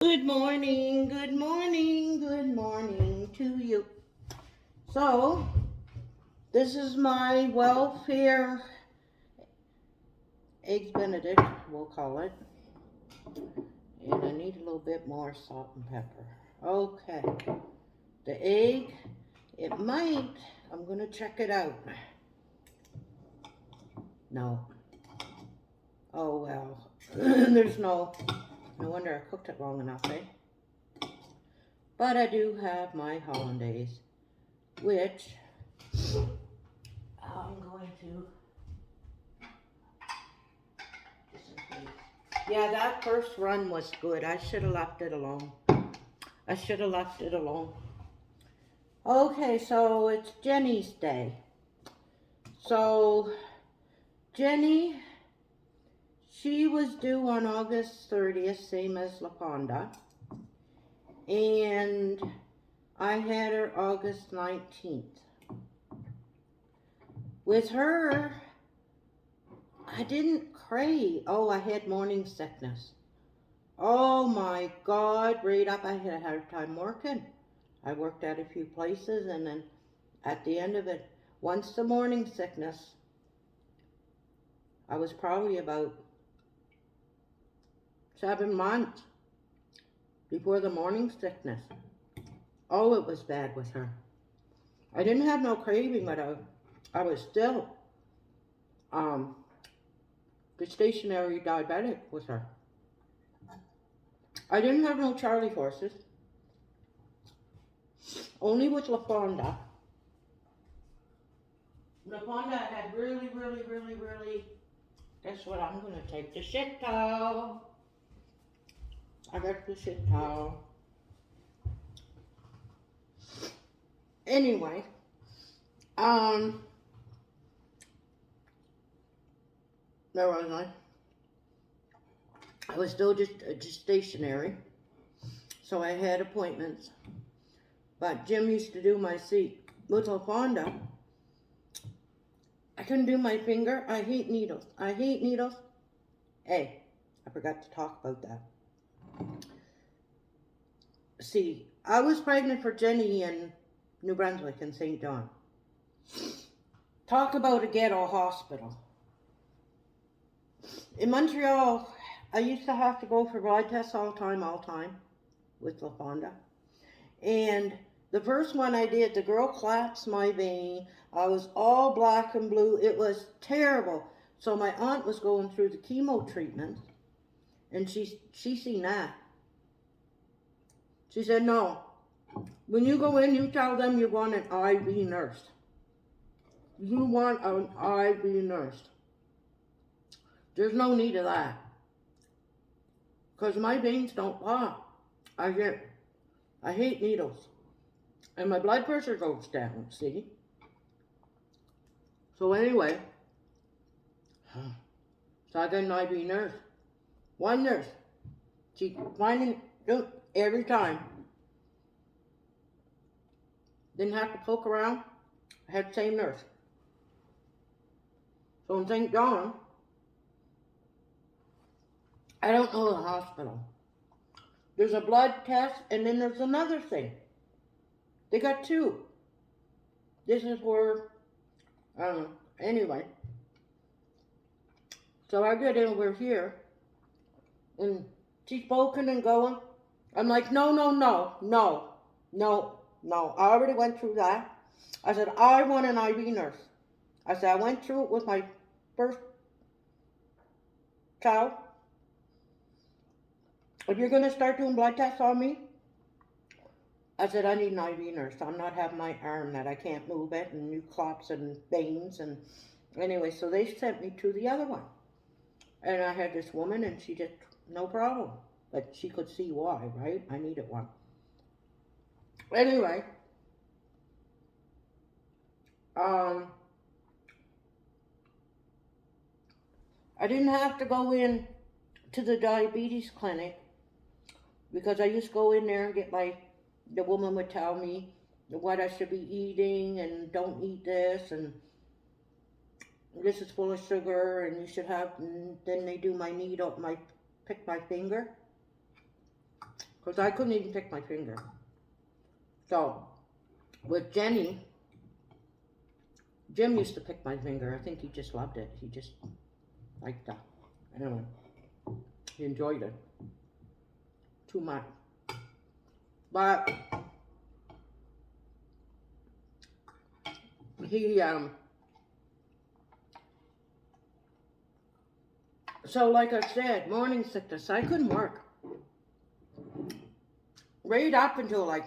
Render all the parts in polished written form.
Good morning, good morning, good morning to you. So, this is my welfare eggs benedict, we'll call it. And I need a little bit more salt and pepper. Okay, the egg, it might, I'm going to check it out. No. Oh well, there's no wonder I cooked it long enough, eh? But I do have my hollandaise, which I'm going to, just in case. Yeah, that first run was good. I should have left it alone. I should have left it alone. Okay, so it's Jenny's day. So, Jenny, she was due on August 30th, same as LaPonda. And I had her August 19th. With her, I didn't crave. Oh, I had morning sickness. Oh my God, right up. I had a hard time working. I worked at a few places, and then at the end of it, once the morning sickness, I was probably about 7 months before the morning sickness. Oh, it was bad with her. I didn't have no craving, but I was still stationary diabetic with her. I didn't have no Charlie horses, only with LaFonda. LaFonda had really, guess what, I'm going to take the shit towel. I got the shit towel. Anyway, where was I? I was still just stationary, so I had appointments. But Jim used to do my seat. With LaFonda, I couldn't do my finger. I hate needles. I hate needles. Hey, I forgot to talk about that. See, I was pregnant for Jenny in New Brunswick in St. John. Talk about a ghetto hospital. In Montreal, I used to have to go for blood tests all the time, with LaFonda. And the first one I did, the girl collapsed my vein. I was all black and blue. It was terrible. So my aunt was going through the chemo treatment, and she seen that. She said, no, when you go in, you tell them you want an IV nurse. You want an IV nurse. There's no need of that. Because my veins don't pop. I hate needles. And my blood pressure goes down, see? So anyway, so I got an IV nurse. One nurse. She finding every time. Didn't have to poke around. I had the same nurse. So in St. John, I don't know the hospital. There's a blood test, and then there's another thing. They got two. This is where, I don't know. Anyway, so I get over here, and she's poking and going. I'm like, no. I already went through that. I said, I want an IV nurse. I said, I went through it with my first child. If you're going to start doing blood tests on me, I said, I need an IV nurse. I'm not having my arm that I can't move it, and new clots and veins. And anyway, so they sent me to the other one. And I had this woman, and she just, no problem. But she could see why, right? I needed one. Anyway, I didn't have to go in to the diabetes clinic, because I used to go in there and get the woman would tell me what I should be eating, and don't eat this, and this is full of sugar, and you should have, and then they do my needle, pick my finger. because I couldn't even pick my finger. So, with Jenny, Jim used to pick my finger. I think he just loved it. He just liked that. Anyway, he enjoyed it too much. But he, so like I said, morning sickness, I couldn't work. Right up until like,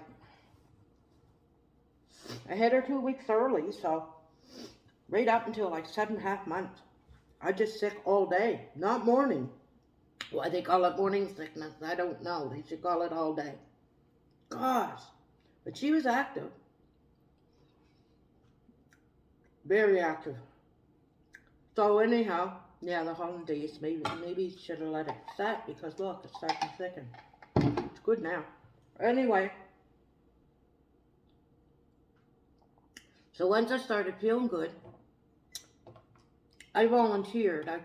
I had her 2 weeks early, so right up until like 7.5 months. I just sick all day, not morning. Why they call it morning sickness, I don't know. They should call it all day. Gosh, but she was active. Very active. So anyhow, yeah, the holidays, maybe should have let it set because look, it's starting to thicken. It's good now. Anyway, so once I started feeling good, I volunteered. I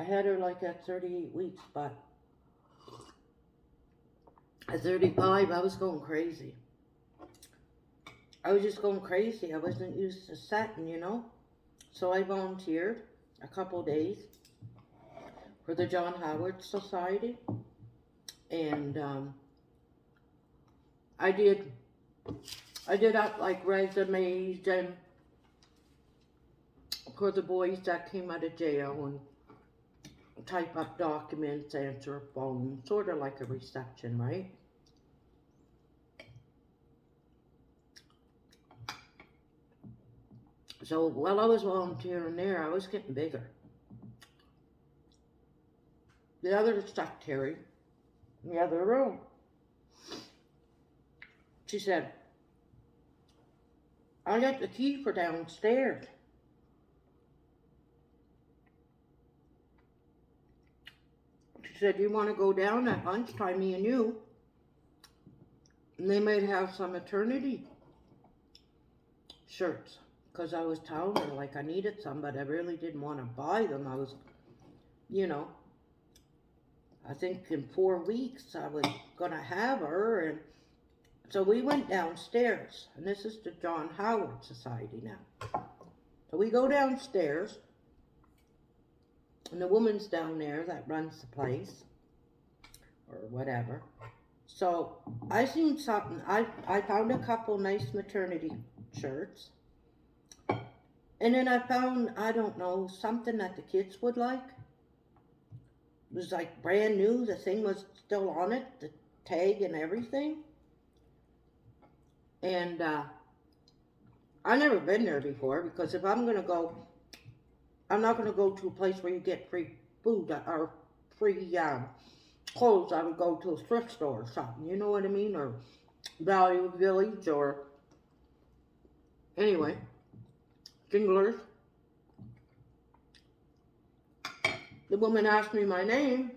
had her like at 38 weeks, but at 35, I was going crazy. I was just going crazy. I wasn't used to setting, you know? So I volunteered a couple days for the John Howard Society. And I did up like resumes and for the boys that came out of jail and type up documents, answer a phone, sort of like a reception, right? So while I was volunteering there, I was getting bigger. The other secretary in the other room, she said, I got the key for downstairs. She said, you want to go down at lunchtime, me and you? And they might have some maternity shirts. Because I was telling her, like, I needed some, but I really didn't want to buy them. I was, you know, I think in 4 weeks I was going to have her. And so we went downstairs. And this is the John Howard Society now. So we go downstairs. And the woman's down there that runs the place. Or whatever. So I seen something. I found a couple nice maternity shirts. And then I found, I don't know, something that the kids would like. It was like brand new. The thing was still on it, the tag and everything. And I've never been there before because if I'm going to go, I'm not going to go to a place where you get free food or free clothes. I would go to a thrift store or something, you know what I mean? Or Value Village or, anyway. Jinglers. The woman asked me my name,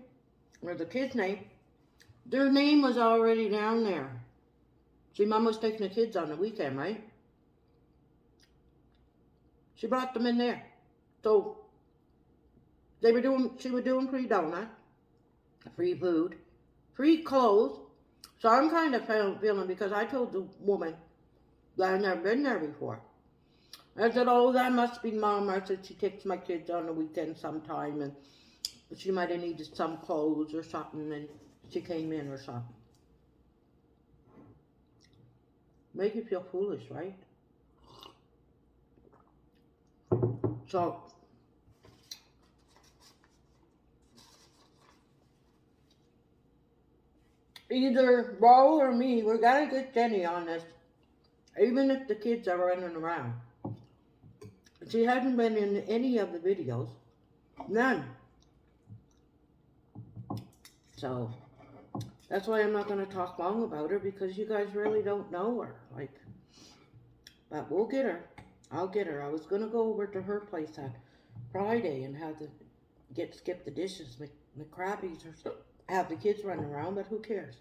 or the kid's name. Their name was already down there. See, Mom was taking the kids on the weekend, right? She brought them in there. So, she was doing free donut, free food, free clothes. So I'm kind of feeling, because I told the woman that I've never been there before. I said, oh, that must be Mom. I said, she takes my kids on the weekend sometime, and she might have needed some clothes or something, and she came in or something. Make you feel foolish, right? So, either Bo or me, we gotta get Jenny on this, even if the kids are running around. She hasn't been in any of the videos. None. So, that's why I'm not going to talk long about her, because you guys really don't know her. Like, but we'll get her. I'll get her. I was going to go over to her place on Friday and have to skip the dishes, McCrabbies or so, have the kids running around, but who cares?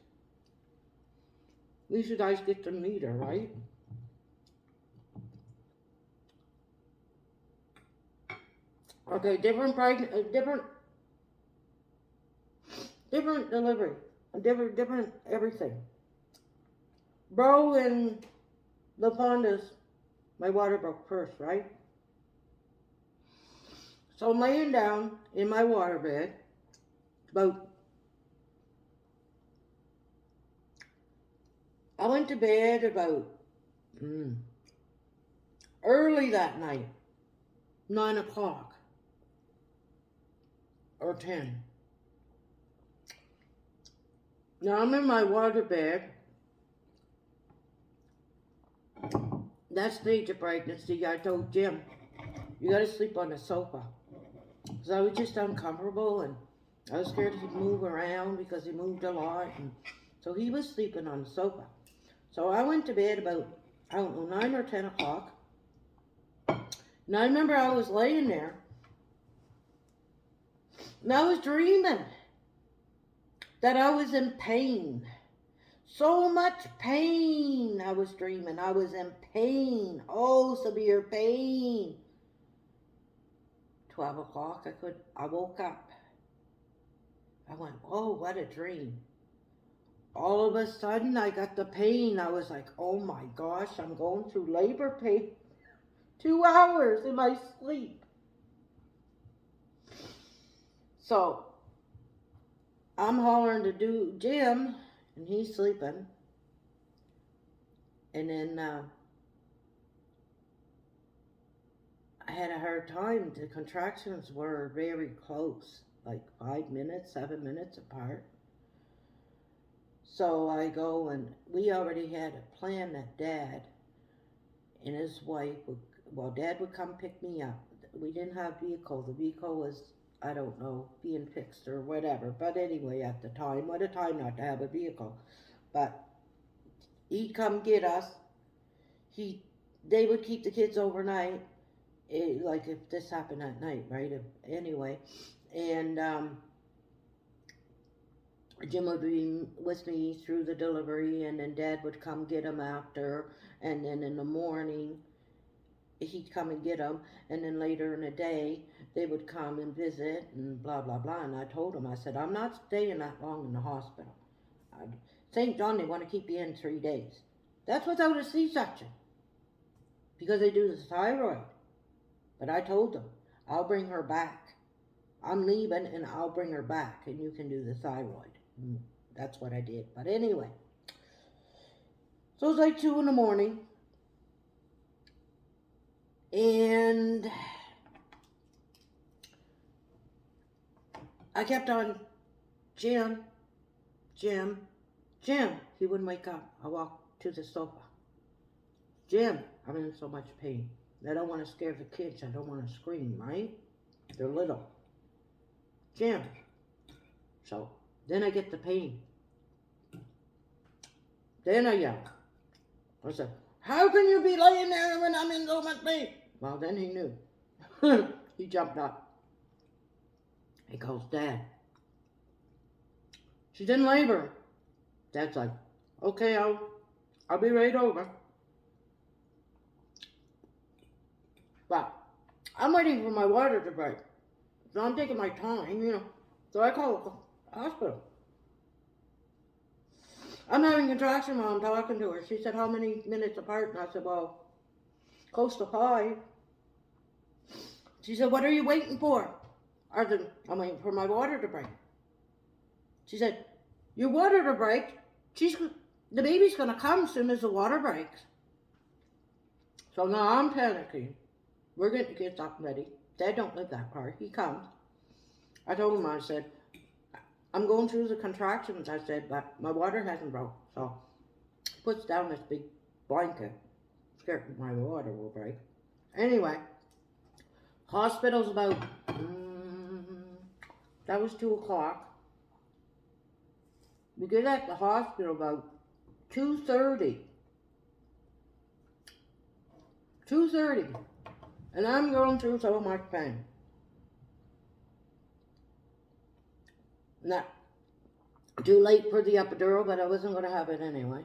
At least you guys get to meet her, right? Okay, different delivery. different everything. Bro, in the pond is, my water broke first, right? So I'm laying down in my water bed, I went to bed about early that night, 9 o'clock or 10. Now I'm in my water bed. That's stage of pregnancy. I told Jim, you gotta sleep on the sofa. Because I was just uncomfortable and I was scared he'd move around because he moved a lot. And so he was sleeping on the sofa. So I went to bed about, I don't know, 9 or 10 o'clock. And I remember I was laying there and I was dreaming that I was in pain. So much pain I was dreaming. I was in pain. Oh, severe pain. 12 o'clock, I woke up. I went, oh, what a dream. All of a sudden, I got the pain. I was like, oh my gosh, I'm going through labor pain. 2 hours in my sleep. So, I'm hollering to Jim, and he's sleeping. And then I had a hard time. The contractions were very close, like 5 minutes, 7 minutes apart. So I go, and we already had a plan that Dad and his wife Dad would come pick me up. We didn't have vehicle. The vehicle was, I don't know, being fixed or whatever. But anyway, at the time, what a time not to have a vehicle. But he'd come get us. They would keep the kids overnight. Like if this happened at night, right? Anyway, and Jim would be with me through the delivery, and then Dad would come get him after, and then in the morning he'd come and get them, and then later in the day they would come and visit and blah blah blah. And I told him, I said, I'm not staying that long in the hospital. St. John, they want to keep you in 3 days. That's without a C-section, because they do the thyroid. But I told them, I'll bring her back. I'm leaving and I'll bring her back and you can do the thyroid. And that's what I did. But anyway, so it was like 2 in the morning. And I kept on, Jim. He wouldn't wake up. I walked to the sofa. Jim, I'm in so much pain. I don't want to scare the kids. I don't want to scream, right? They're little. Jim. So then I get the pain. Then I yell. I said, how can you be laying there when I'm in so much pain? Well, then he knew. He jumped up. He calls Dad. She's in labor. Dad's like, okay, I'll be right over. But I'm waiting for my water to break. So I'm taking my time, So I call the hospital. I'm having contraction while I'm talking to her. She said, how many minutes apart? And I said, well, close to 5. She said, what are you waiting for? I'm waiting for my water to break. She said, your water to break? The baby's going to come as soon as the water breaks. So now I'm panicking. We're getting the kids up and ready. Dad don't live that far. He comes. I told him, I said, I'm going through the contractions, I said, but my water hasn't broke. So he puts down this big blanket. Scared my water will break. Anyway, hospital's about, that was 2 o'clock. We get at the hospital about 2:30. 2:30. And I'm going through so much pain. Not too late for the epidural, but I wasn't going to have it anyway.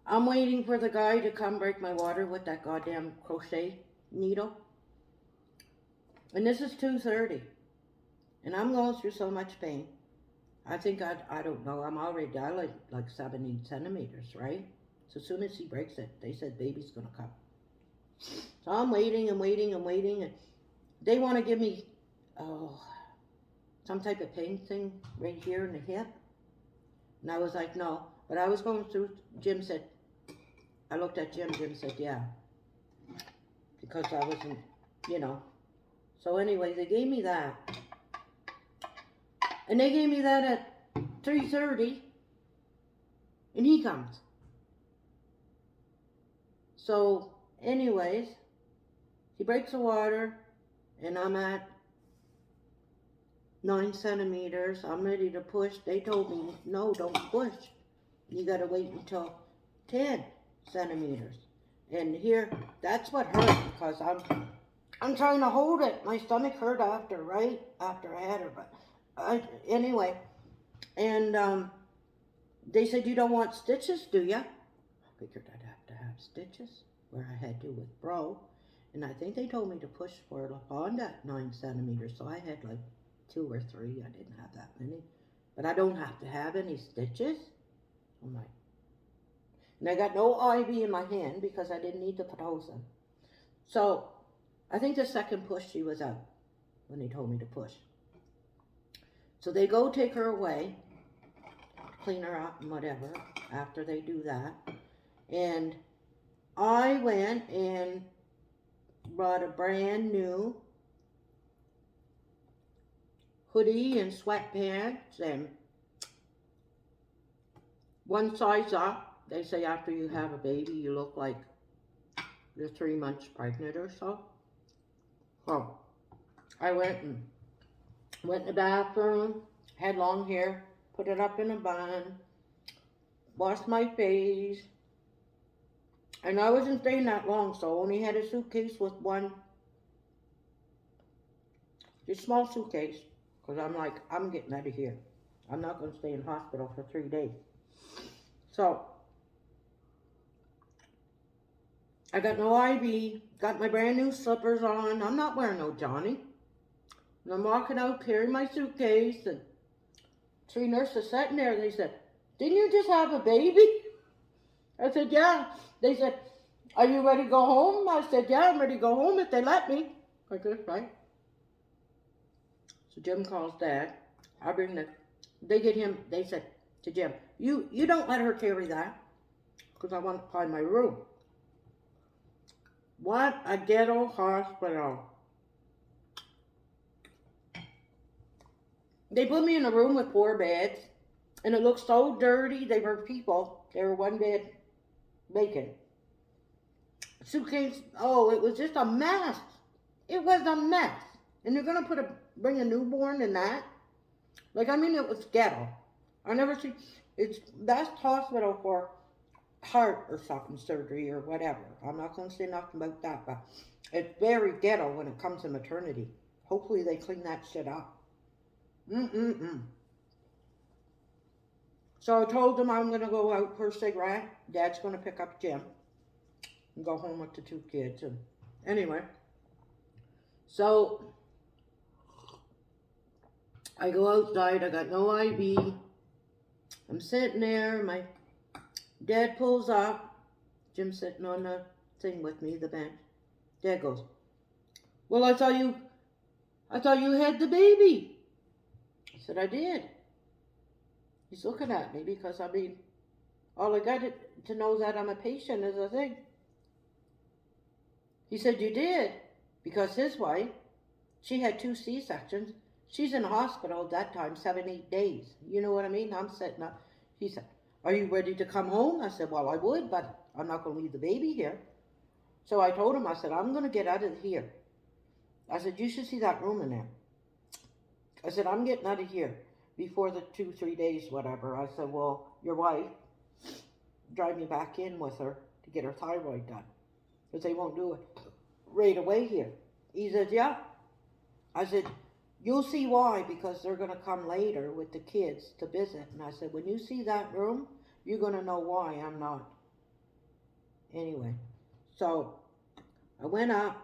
I'm waiting for the guy to come break my water with that goddamn crochet needle. And this is 2:30. And I'm going through so much pain. I think I don't know. I like 7, 8 centimeters, right? So as soon as he breaks it, they said baby's gonna come. So I'm waiting and waiting and waiting, and they want to give me, oh, some type of pain thing right here in the hip. And I was like, no. But I was going through, Jim said, I looked at Jim, Jim said, yeah. Because I wasn't, you know. So anyway, they gave me that. And they gave me that at 3:30. And he comes. So anyways, he breaks the water. And I'm at 9 centimeters. I'm ready to push. They told me, no, don't push. You got to wait until 10 centimeters. And here, that's what hurt because I'm trying to hold it. My stomach hurt after, right? After I had her. But anyway, and they said, you don't want stitches, do you? I figured I'd have to have stitches where I had to with Bro. And I think they told me to push for it on that 9 centimeters. So I had like 2 or 3. I didn't have that many. But I don't have to have any stitches. I'm like, and I got no IV in my hand because I didn't need to put hose in. So I think the second push she was out when they told me to push. So they go take her away, clean her up and whatever after they do that. And I went and brought a brand new hoodie and sweatpants and one size up. They say after you have a baby, you look like you're 3 months pregnant or so. So I went in the bathroom, had long hair, put it up in a bun, washed my face, and I wasn't staying that long, so I only had a suitcase with one, just small suitcase, because I'm like, I'm getting out of here. I'm not going to stay in hospital for 3 days. So I got no IV, got my brand new slippers on. I'm not wearing no Johnny. And I'm walking out carrying my suitcase, and 3 nurses sitting there. They said, didn't you just have a baby? I said, yeah. They said, are you ready to go home? I said, yeah, I'm ready to go home if they let me. Like this, right? So Jim calls Dad. I bring they get him, they said to Jim, you don't let her carry that because I want to find my room. What a ghetto hospital. They put me in a room with 4 beds, and it looked so dirty. They were people. They were 1 bed vacant. Suitcase, oh, it was just a mess. It was a mess. And you're going to bring a newborn in that? Like, I mean, it was ghetto. I never see, it's best hospital for heart or something, surgery or whatever. I'm not going to say nothing about that, but it's very ghetto when it comes to maternity. Hopefully they clean that shit up. So I told them I'm going to go out for a cigarette. Dad's going to pick up Jim and go home with the 2 kids. And anyway, so I go outside. I got no IV. I'm sitting there. My dad pulls up. Jim's sitting on the thing with me, the bench. Dad goes, well, I thought you had the baby. I said, I did. He's looking at me because, I mean, all I got to know that I'm a patient is a thing. He said, you did? Because his wife, she had 2 C-sections. She's in the hospital at that time, 7, 8 days. You know what I mean? I'm sitting up. He said, are you ready to come home? I said, well, I would, but I'm not going to leave the baby here. So I told him, I said, I'm going to get out of here. I said, you should see that room in there. I said, I'm getting out of here before the 2, 3 days, whatever. I said, well, your wife, drive me back in with her to get her thyroid done. Because they won't do it right away here. He said, yeah. I said, you'll see why, because they're going to come later with the kids to visit. And I said, when you see that room, you're going to know why I'm not. Anyway, so I went up,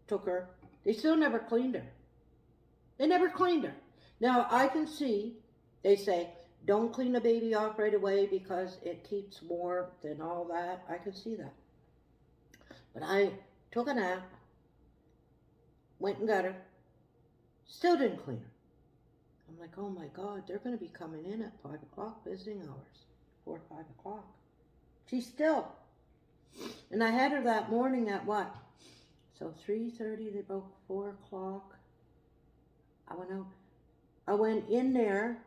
took her. They still never cleaned her. They never cleaned her. Now, I can see They say, don't clean the baby off right away because it keeps warmth and all that. I can see that. But I took a nap, went and got her, still didn't clean her. I'm like, oh my God, they're going to be coming in at 5 o'clock, visiting hours, 4 or 5 o'clock. She's still. And I had her that morning at what? So 3:30, they broke 4 o'clock. I went in there.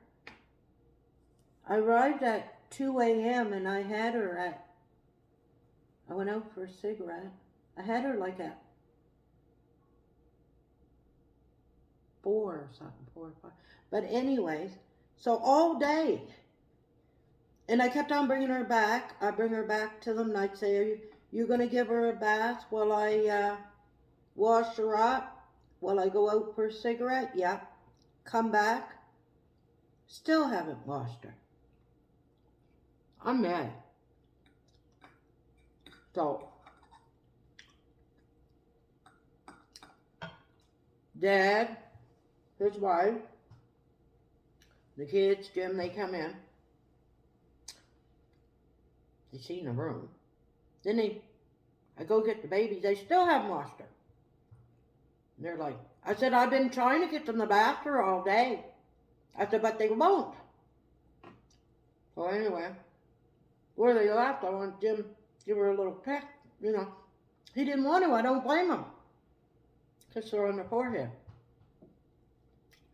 I arrived at 2 a.m. and I had her at, I went out for a cigarette. I had her like at 4 or something, 4 or 5. But anyways, so all day. And I kept on bringing her back. I bring her back to them and I'd say, are you going to give her a bath while I wash her up? While I go out for a cigarette? Yeah. Come back. Still haven't washed her. I'm mad. So, Dad, his wife, the kids, Jim, they come in. They see in the room. Then I go get the baby. They still haven't washed her. And they're like, I said, I've been trying to get them to bath her all day. I said, but they won't. So anyway, where they left, I want Jim to give her a little peck. You know, he didn't want to. I don't blame him. Kiss her on the forehead.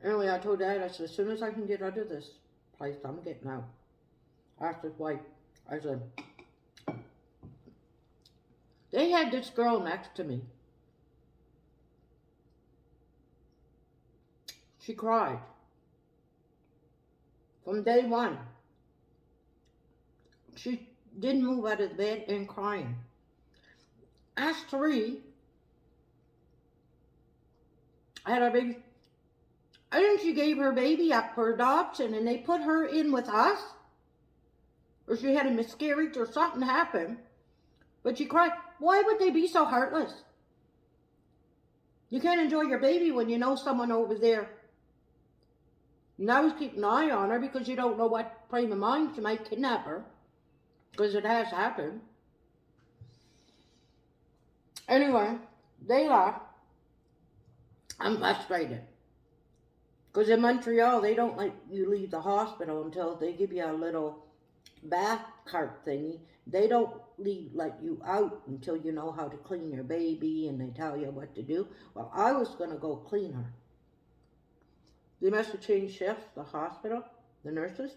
Anyway, I told Dad, I said, as soon as I can get out of this place, I'm getting out. I asked his wife, I said, they had this girl next to me. She cried. From day one. She didn't move out of the bed and crying. Asked 3. I had our baby. I think she gave her baby up for adoption and they put her in with us. Or she had a miscarriage or something happened. But she cried. Why would they be so heartless? You can't enjoy your baby when you know someone over there. And I was keeping an eye on her because you don't know what frame of mind she might kidnap her. Because it has happened. Anyway, they left. I'm frustrated. Because in Montreal, they don't let you leave the hospital until they give you a little bath cart thingy. They don't let you out until you know how to clean your baby and they tell you what to do. Well, I was going to go clean her. They must have changed shifts, the hospital, the nurses.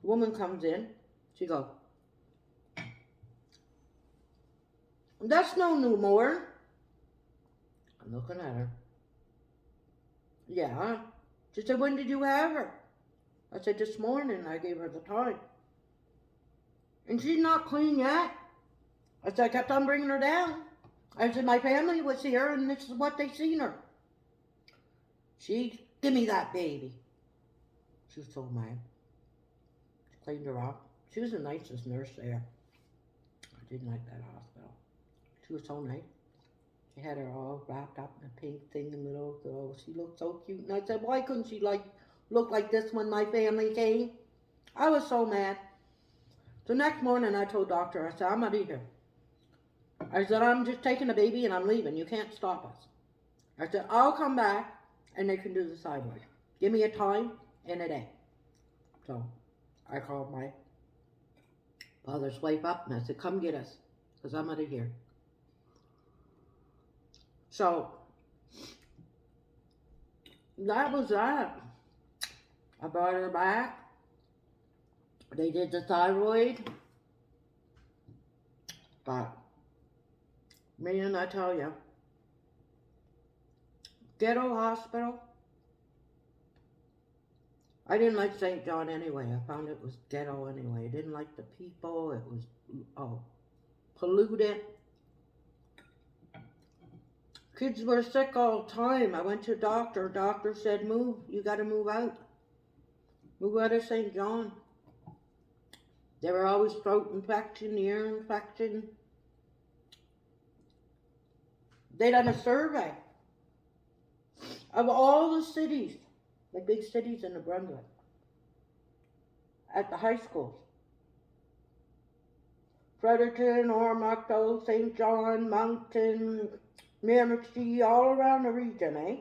The woman comes in. She goes, that's no new more. I'm looking at her. Yeah. She said, when did you have her? I said, this morning. I gave her the time. And she's not clean yet. I said, I kept on bringing her down. I said, my family was here and this is what they seen her. She, give me that baby. She was so mad. She cleaned her up. She was the nicest nurse there. I didn't like that hospital. She was so nice. She had her all wrapped up in a pink thing in the middle. So she looked so cute. And I said, why couldn't she look like this when my family came? I was so mad. So next morning I told doctor, I said, I'm out of here. I said, I'm just taking the baby and I'm leaving. You can't stop us. I said, I'll come back and they can do the sideways. Give me a time and a day. So I called my father's wife up and I said, come get us because I'm out of here. So that was that. I brought her back. They did the thyroid. But, man, I tell you, ghetto hospital. I didn't like St. John anyway. I found it was ghetto anyway. I didn't like the people. It was polluted. Kids were sick all the time. I went to a doctor. Doctor said, move. You got to move out. Move out of St. John. There were always throat infection, ear infection. They done a survey of all the cities, the big cities in New Brunswick. at the high schools. Fredericton, Ormocto, St. John, Moncton, Miramichi, all around the region, eh?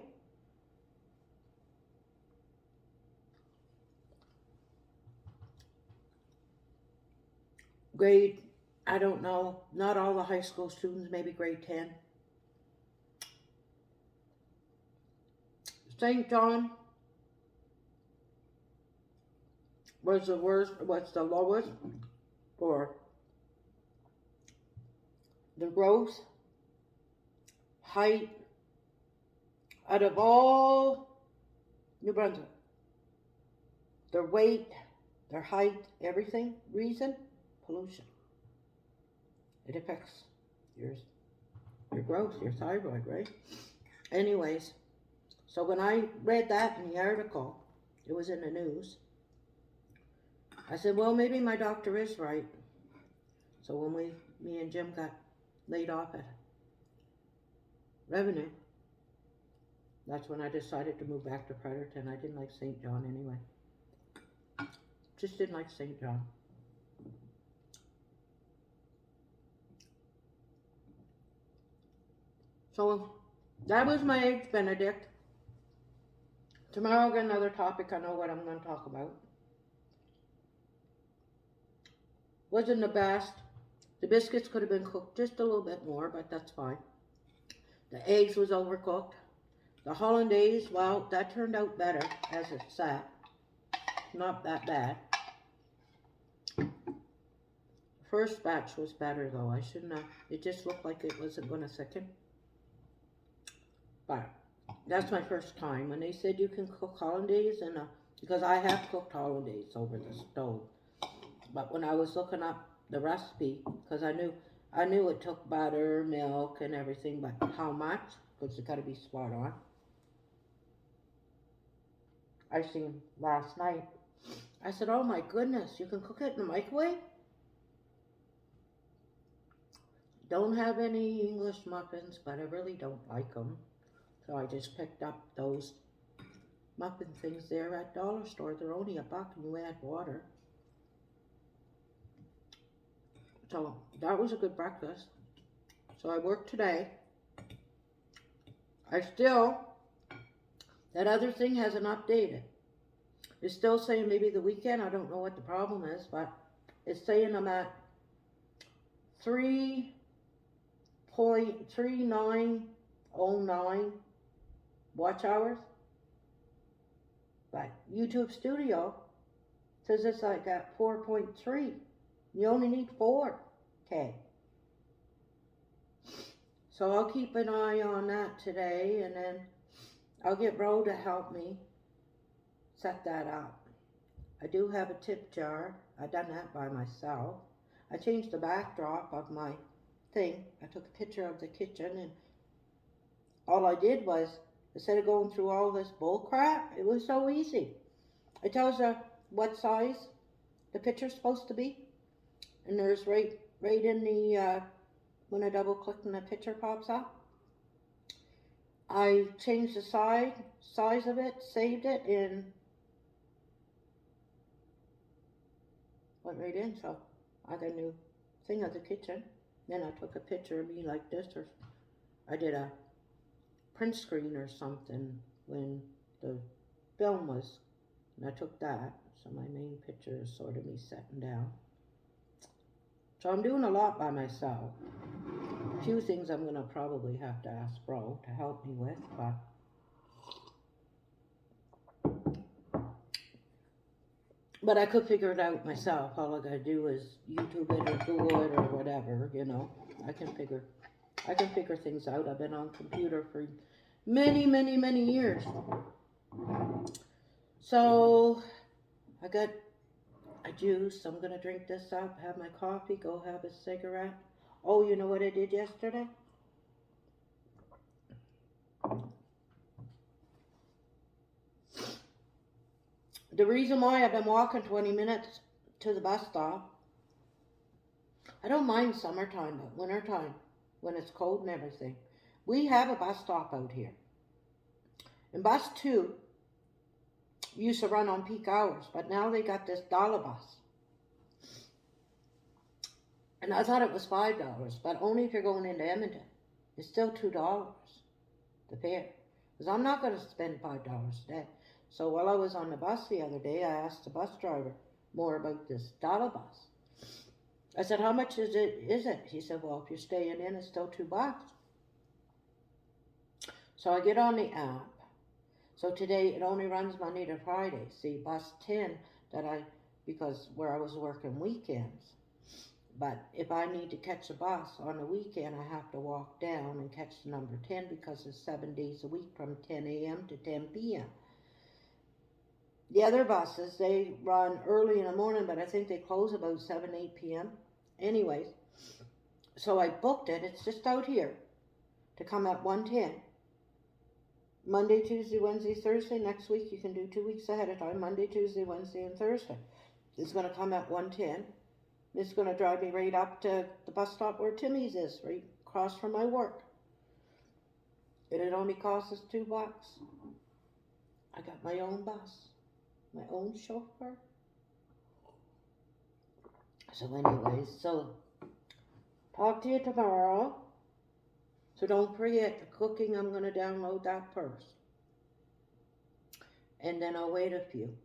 Grade, I don't know, not all the high school students, maybe grade 10. St. John was the lowest for the growth, height, out of all New Brunswick. Their weight, their height, everything. Reason? Pollution. It affects your growth, your thyroid, right? Anyways, so when I read that in the article, it was in the news, I said, well, maybe my doctor is right. So when me and Jim got laid off at Revenue, that's when I decided to move back to Fredericton. I didn't like St. John anyway. Just didn't like St. John. So that was my Eggs Benedict. Tomorrow I'll get another topic. I know what I'm going to talk about. Wasn't the best. The biscuits could have been cooked just a little bit more, but that's fine. The eggs was overcooked. The hollandaise, well, that turned out better as it sat. Not that bad. First batch was better though. I shouldn't have. It just looked like it wasn't going to thicken. But that's my first time. When they said you can cook hollandaise, because I have cooked hollandaise over the stove. But when I was looking up the recipe, because I knew it took butter, milk, and everything, but how much? Because it got to be spot on. I seen last night. I said, oh my goodness, you can cook it in the microwave? Don't have any English muffins, but I really don't like them. So I just picked up those muffin things there at dollar store. They're only $1 and you add water. So that was a good breakfast. So I worked today. That other thing hasn't updated. It's still saying maybe the weekend. I don't know what the problem is, but it's saying I'm at 3.3909 watch hours. But YouTube Studio says it's like at 4.3. You only need 4K. So I'll keep an eye on that today, and then I'll get Ro to help me set that up. I do have a tip jar. I've done that by myself. I changed the backdrop of my thing. I took a picture of the kitchen, and all I did was, instead of going through all this bull crap, it was so easy. It tells you what size the picture's supposed to be. And there's right in the, when I double click and the picture pops up. I changed the size of it, saved it, and went right in. So I got a new thing of the kitchen. Then I took a picture of me like this, or I did a print screen or something when the film was, and I took that. So my main picture is sort of me sitting down. So I'm doing a lot by myself. A few things I'm going to probably have to ask Bro to help me with, but I could figure it out myself. All I got to do is YouTube it or Google it or whatever, you know. I can figure things out. I've been on computer for many years. So I got a juice. I'm going to drink this up, have my coffee, go have a cigarette. Oh, you know what I did yesterday? The reason why I've been walking 20 minutes to the bus stop, I don't mind summertime, but wintertime, when it's cold and everything, we have a bus stop out here. And bus 2 used to run on peak hours, but now they got this dollar bus. And I thought it was $5, but only if you're going into Edmonton. It's still $2 the fare. Because I'm not going to spend $5 a day. So while I was on the bus the other day, I asked the bus driver more about this dollar bus. I said, how much is it? He said, well, if you're staying in, it's still $2. So I get on the app. So today it only runs Monday to Friday. See, bus 10 because where I was working weekends. But if I need to catch a bus on the weekend, I have to walk down and catch the number 10 because it's 7 days a week from 10 a.m. to 10 p.m. The other buses, they run early in the morning, but I think they close about 7, 8 p.m. Anyways, so I booked it. It's just out here to come at 1:10. Monday, Tuesday, Wednesday, Thursday. Next week, you can do 2 weeks ahead of time. Monday, Tuesday, Wednesday, and Thursday. It's going to come at 1:10. It's going to drive me right up to the bus stop where Timmy's is, right across from my work. And it only costs us $2. I got my own bus, my own chauffeur. So anyways, talk to you tomorrow. So don't forget the cooking. I'm going to download that first. And then I'll wait a few.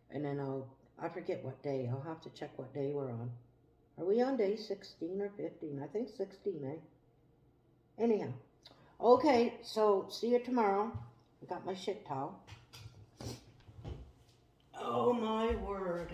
And then I forget what day. I'll have to check what day we're on. Are we on day 16 or 15? I think 16, eh? Anyhow. Okay, so see you tomorrow. I got my shit towel. Oh my word.